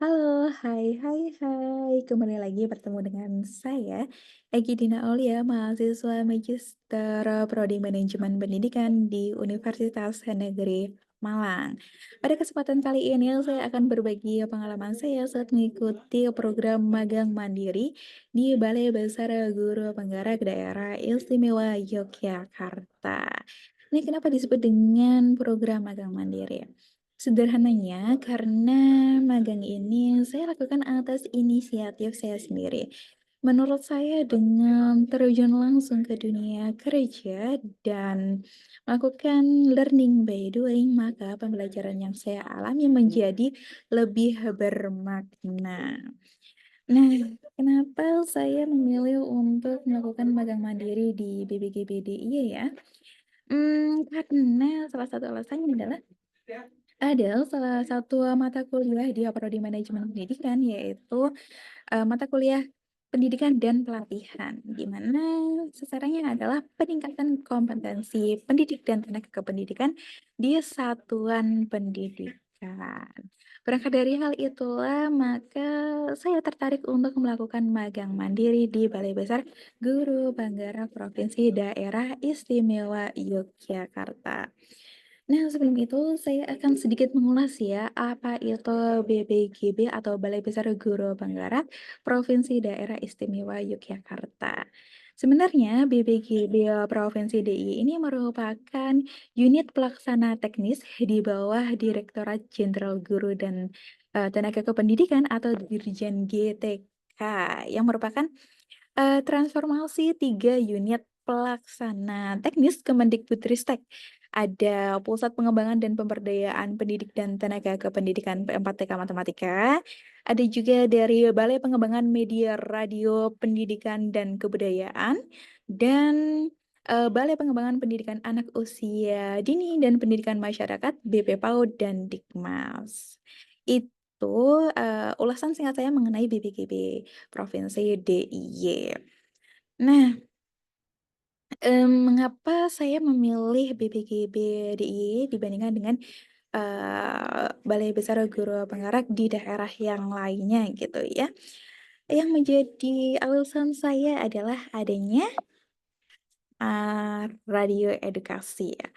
Halo, hai. Kembali lagi bertemu dengan saya, Egi Dina Aulia, mahasiswa Magister Prodi Manajemen Pendidikan di Universitas Negeri Malang. Pada kesempatan kali ini, saya akan berbagi pengalaman saya saat mengikuti program magang mandiri di Balai Besar Guru Penggerak Daerah Istimewa Yogyakarta. Ini kenapa disebut dengan program magang mandiri? Sederhananya, karena magang ini saya lakukan atas inisiatif saya sendiri. Menurut saya dengan terjun langsung ke dunia kerja dan melakukan learning by doing, maka pembelajaran yang saya alami menjadi lebih bermakna. Nah, kenapa saya memilih untuk melakukan magang mandiri di BPGPDIY ya? Karena salah satu alasannya adalah ada salah satu mata kuliah di Prodi Manajemen Pendidikan, yaitu mata kuliah pendidikan dan pelatihan, di mana sasarannya adalah peningkatan kompetensi pendidik dan tenaga kependidikan di satuan pendidikan. Berangkat dari hal itulah, maka saya tertarik untuk melakukan magang mandiri di Balai Besar Guru Penggerak Provinsi Daerah Istimewa Yogyakarta. Nah, sebelum itu saya akan sedikit mengulas ya, apa itu BPGB atau Balai Besar Guru Penggerak Provinsi Daerah Istimewa Yogyakarta. Sebenarnya BPGB Provinsi DIY ini merupakan unit pelaksana teknis di bawah Direktorat Jenderal Guru dan Tenaga Kependidikan atau Dirjen GTK yang merupakan transformasi 3 unit pelaksana teknis Kemendikbudristek. Ada Pusat Pengembangan dan Pemberdayaan Pendidik dan Tenaga Kependidikan P4TK Matematika. Ada juga dari Balai Pengembangan Media Radio Pendidikan dan Kebudayaan. Dan Balai Pengembangan Pendidikan Anak Usia Dini dan Pendidikan Masyarakat BP PAUD dan Dikmas. Itu ulasan singkat saya mengenai BPGB Provinsi DIY. Nah, mengapa saya memilih BPGB DIY dibandingkan dengan Balai Besar Guru Penggerak di daerah yang lainnya gitu ya. Yang menjadi alasan saya adalah adanya radio edukasi ya.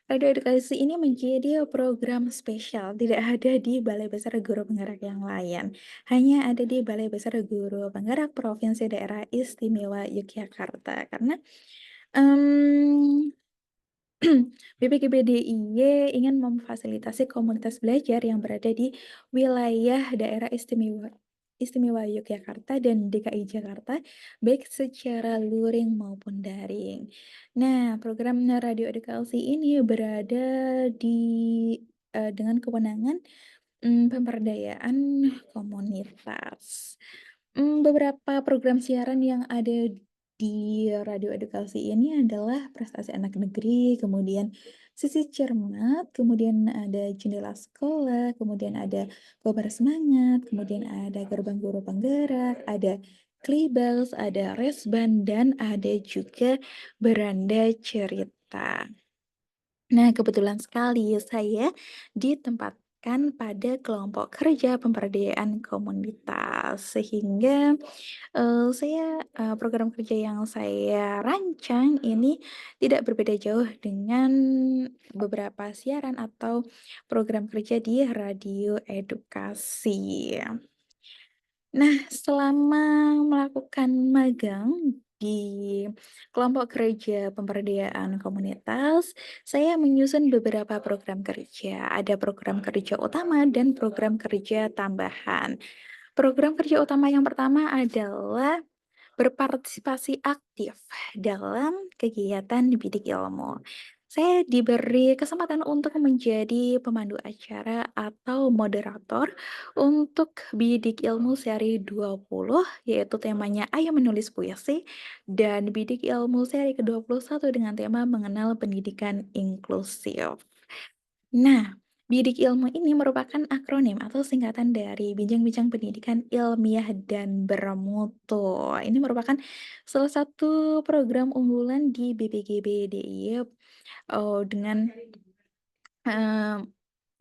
Radio edukasi ini menjadi program spesial, tidak ada di Balai Besar Guru Penggerak yang lain. Hanya ada di Balai Besar Guru Penggerak Provinsi Daerah Istimewa Yogyakarta. Karena em, BPGB DIY ingin memfasilitasi komunitas belajar yang berada di wilayah daerah istimewa Istimewa Yogyakarta dan DKI Jakarta, baik secara luring maupun daring. Nah, program radio edukasi ini berada dengan kewenangan pemberdayaan komunitas. Beberapa program siaran yang ada di radio edukasi ini adalah Prestasi Anak Negeri, kemudian Sisi Cermat, kemudian ada Jendela Sekolah, kemudian ada Kobar Semangat, kemudian ada Gerbang Guru Penggerak, ada Klibels, ada Resban, dan ada juga Beranda Cerita. Nah, kebetulan sekali saya ditempatkan pada kelompok kerja pemberdayaan komunitas, sehingga program kerja yang saya rancang ini tidak berbeda jauh dengan beberapa siaran atau program kerja di radio edukasi. Nah, selama melakukan magang di kelompok kerja pemberdayaan komunitas, saya menyusun beberapa program kerja. Ada program kerja utama dan program kerja tambahan. Program kerja utama yang pertama adalah berpartisipasi aktif dalam kegiatan bidik ilmu. Saya diberi kesempatan untuk menjadi pemandu acara atau moderator untuk bidik ilmu seri 20, yaitu temanya Ayo Menulis Puisi, dan bidik ilmu seri ke-21 dengan tema Mengenal Pendidikan Inklusif. Nah, bidik ilmu ini merupakan akronim atau singkatan dari Bincang-Bincang Pendidikan Ilmiah dan Bermutu. Ini merupakan salah satu program unggulan di BPGB DIY dengan Mmm,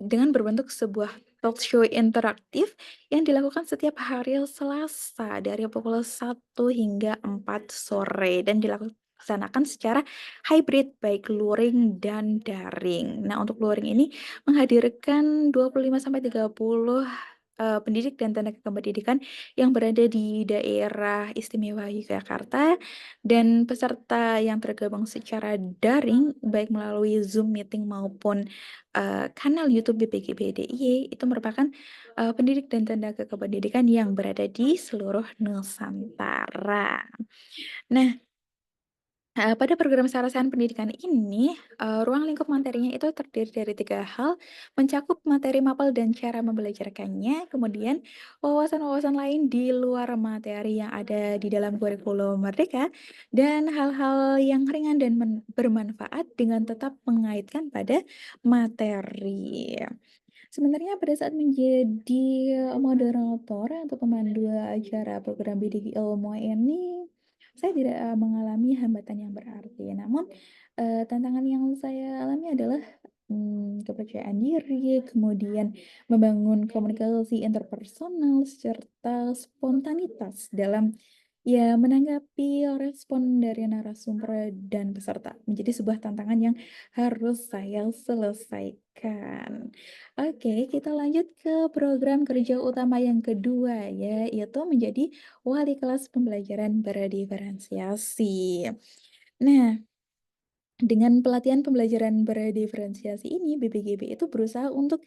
dengan berbentuk sebuah talkshow interaktif yang dilakukan setiap hari Selasa dari pukul 1 hingga 4 sore dan dilaksanakan secara hybrid baik luring dan daring. Nah, untuk luring ini menghadirkan 25 sampai 30 pendidik dan tenaga kependidikan yang berada di daerah istimewa Yogyakarta dan peserta yang tergabung secara daring baik melalui Zoom meeting maupun kanal YouTube BPGB DIY itu merupakan, pendidik dan tenaga kependidikan yang berada di seluruh Nusantara. Nah, pada program Sarasan Pendidikan ini, ruang lingkup materinya itu terdiri dari 3 hal, mencakup materi mapel dan cara membelajarkannya, kemudian wawasan-wawasan lain di luar materi yang ada di dalam kurikulum Merdeka, dan hal-hal yang ringan dan bermanfaat dengan tetap mengaitkan pada materi. Sebenarnya pada saat menjadi moderator atau pemandu acara program bidik ilmu ini, saya tidak, mengalami hambatan yang berarti. Namun, tantangan yang saya alami adalah, kepercayaan diri, kemudian membangun komunikasi interpersonal, serta spontanitas dalam, ya menanggapi respon dari narasumber dan peserta. Menjadi sebuah tantangan yang harus saya selesaikan. Oke, kita lanjut ke program kerja utama yang kedua ya, yaitu menjadi wali kelas pembelajaran berdiferensiasi. Nah, dengan pelatihan pembelajaran berdiferensiasi ini, BPGB itu berusaha untuk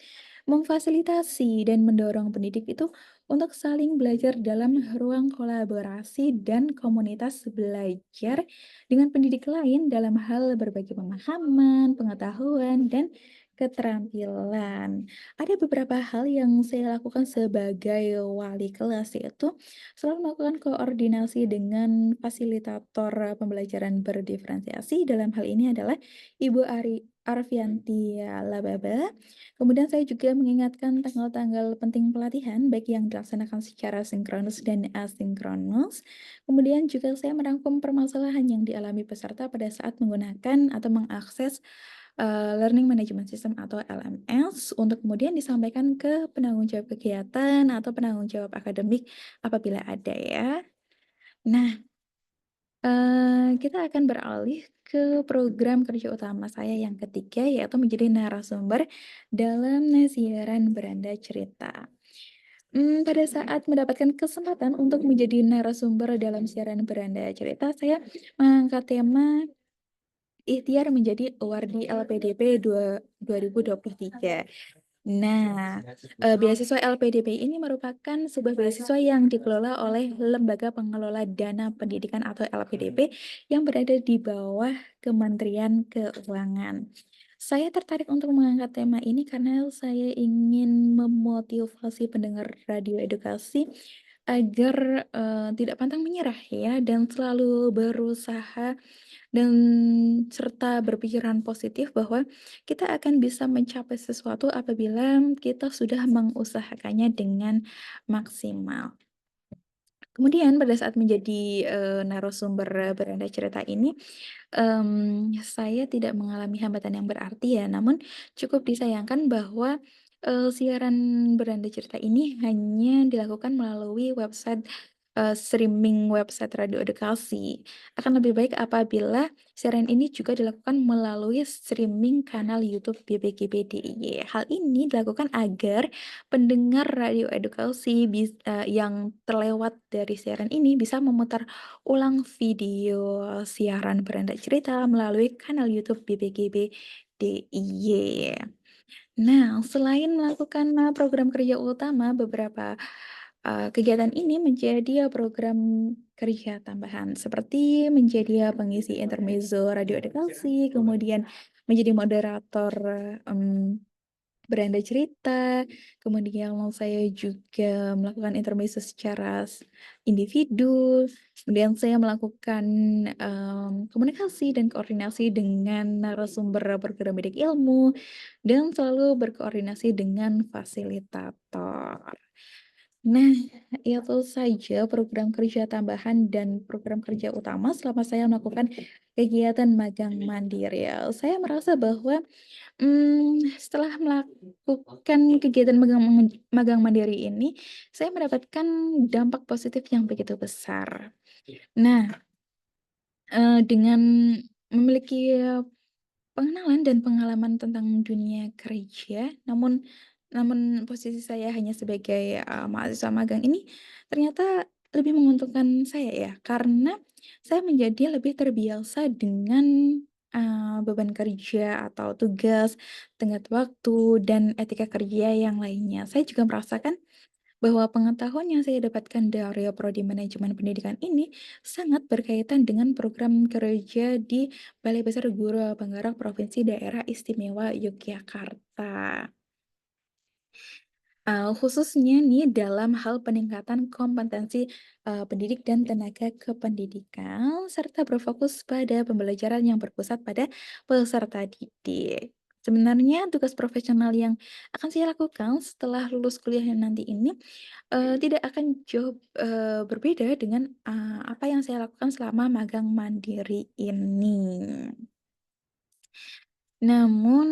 memfasilitasi dan mendorong pendidik itu untuk saling belajar dalam ruang kolaborasi dan komunitas belajar dengan pendidik lain dalam hal berbagi pemahaman, pengetahuan, dan keterampilan. Ada beberapa hal yang saya lakukan sebagai wali kelas, yaitu selalu melakukan koordinasi dengan fasilitator pembelajaran berdiferensiasi, dalam hal ini adalah Ibu Arfianti Lababa. Kemudian saya juga mengingatkan tanggal-tanggal penting pelatihan, baik yang dilaksanakan secara sinkronus dan asinkronus. Kemudian juga saya merangkum permasalahan yang dialami peserta pada saat menggunakan atau mengakses Learning Management System atau LMS untuk kemudian disampaikan ke penanggung jawab kegiatan atau penanggung jawab akademik apabila ada ya. Nah, kita akan beralih ke program kerja utama saya yang ketiga, yaitu menjadi narasumber dalam siaran Beranda Cerita. Pada saat mendapatkan kesempatan untuk menjadi narasumber dalam siaran Beranda Cerita, saya mengangkat tema ikhtiar menjadi Wardi LPDP 2023. Nah, beasiswa LPDP ini merupakan sebuah beasiswa yang dikelola oleh Lembaga Pengelola Dana Pendidikan atau LPDP yang berada di bawah Kementerian Keuangan. Saya tertarik untuk mengangkat tema ini karena saya ingin memotivasi pendengar radio edukasi agar, tidak pantang menyerah ya dan selalu berusaha dan serta berpikiran positif bahwa kita akan bisa mencapai sesuatu apabila kita sudah mengusahakannya dengan maksimal. Kemudian pada saat menjadi, narasumber beranda cerita ini, saya tidak mengalami hambatan yang berarti ya, namun cukup disayangkan bahwa, siaran beranda cerita ini hanya dilakukan melalui website, streaming website radio edukasi. Akan lebih baik apabila siaran ini juga dilakukan melalui streaming kanal YouTube BPGB DIY. Hal ini dilakukan agar pendengar radio edukasi yang terlewat dari siaran ini bisa memutar ulang video siaran beranda cerita melalui kanal YouTube BPGB DIY. Nah, selain melakukan, program kerja utama, beberapa, kegiatan ini menjadi program kerja tambahan, seperti menjadi pengisi intermezzo radio edukasi, kemudian menjadi moderator, mmm beranda cerita, kemudian saya juga melakukan intermezzo secara individu, kemudian saya melakukan, komunikasi dan koordinasi dengan narasumber program bidik ilmu, dan selalu berkoordinasi dengan fasilitator. Nah, itu saja program kerja tambahan dan program kerja utama selama saya melakukan kegiatan magang mandiri ya. Saya merasa bahwa, setelah melakukan kegiatan magang mandiri ini, saya mendapatkan dampak positif yang begitu besar. Nah, dengan memiliki pengenalan dan pengalaman tentang dunia kerja, namun posisi saya hanya sebagai, mahasiswa magang ini ternyata lebih menguntungkan saya ya, karena saya menjadi lebih terbiasa dengan, beban kerja atau tugas, tenggat waktu, dan etika kerja yang lainnya. Saya juga merasakan bahwa pengetahuan yang saya dapatkan dari prodi manajemen pendidikan ini sangat berkaitan dengan program kerja di Balai Besar Guru Penggerak Provinsi Daerah Istimewa Yogyakarta. Khususnya nih dalam hal peningkatan kompetensi, pendidik dan tenaga kependidikan, serta berfokus pada pembelajaran yang berpusat pada peserta didik. Sebenarnya tugas profesional yang akan saya lakukan setelah lulus kuliah nanti ini, tidak akan jauh, berbeda dengan, apa yang saya lakukan selama magang mandiri ini. Namun,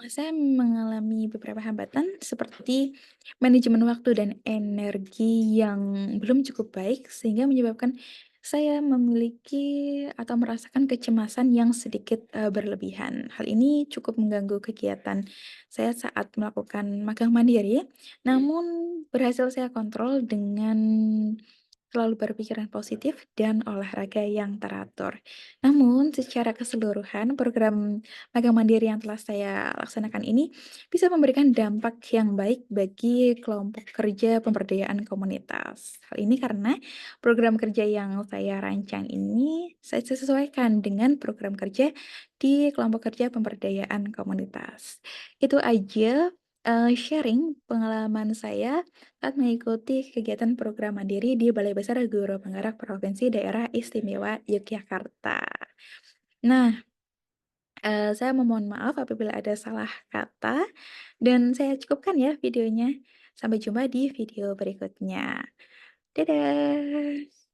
saya mengalami beberapa hambatan seperti manajemen waktu dan energi yang belum cukup baik, sehingga menyebabkan saya memiliki atau merasakan kecemasan yang sedikit, berlebihan. Hal ini cukup mengganggu kegiatan saya saat melakukan magang mandiri, namun berhasil saya kontrol dengan selalu berpikiran positif dan olahraga yang teratur. Namun, secara keseluruhan, program magang mandiri yang telah saya laksanakan ini bisa memberikan dampak yang baik bagi kelompok kerja pemberdayaan komunitas. Hal ini karena program kerja yang saya rancang ini saya sesuaikan dengan program kerja di kelompok kerja pemberdayaan komunitas. Itu aja sharing pengalaman saya saat mengikuti kegiatan program mandiri di Balai Besar Guru Penggerak Provinsi Daerah Istimewa Yogyakarta. Nah, saya memohon maaf apabila ada salah kata dan saya cukupkan ya videonya. Sampai jumpa di video berikutnya. Dadah.